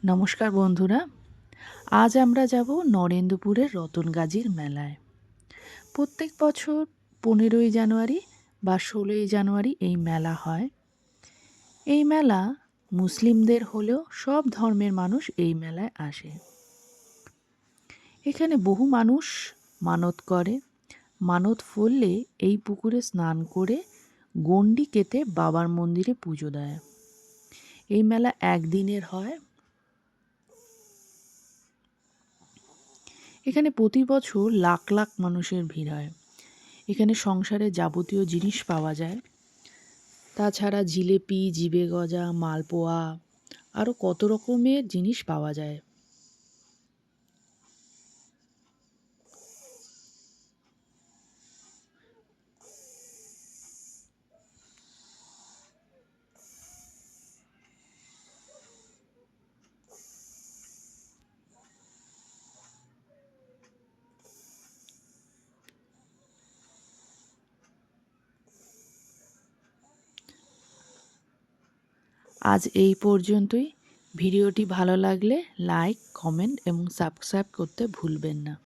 নমস্কার বন্ধুরা, আজ আমরা যাব নরেন্দ্রপুরের রতনগাজীর মেলায়। প্রত্যেক বছর 15ই জানুয়ারি বা 16ই জানুয়ারি এই মেলা হয়। এই মেলা মুসলিমদের হলেও সব ধর্মের মানুষ এই মেলায় আসে। এখানে বহু মানুষ মানত করে। মানত ফললে এই পুকুরে স্নান করে গণ্ডি কেটে বাবার মন্দিরে পুজো দেয়। এই মেলা একদিনের হয়। এখানে প্রতি বছর লাখ লাখ মানুষের ভিড় হয়। এখানে সংসারে যাবতীয় জিনিস পাওয়া যায়। তাছাড়া জিলেপি, জিবে গজা, মালপোয়া আরও কত রকমের জিনিস পাওয়া যায়। আজ এই পর্যন্তই। ভিডিওটি ভালো লাগলে লাইক, কমেন্ট এবং সাবস্ক্রাইব করতে ভুলবেন না।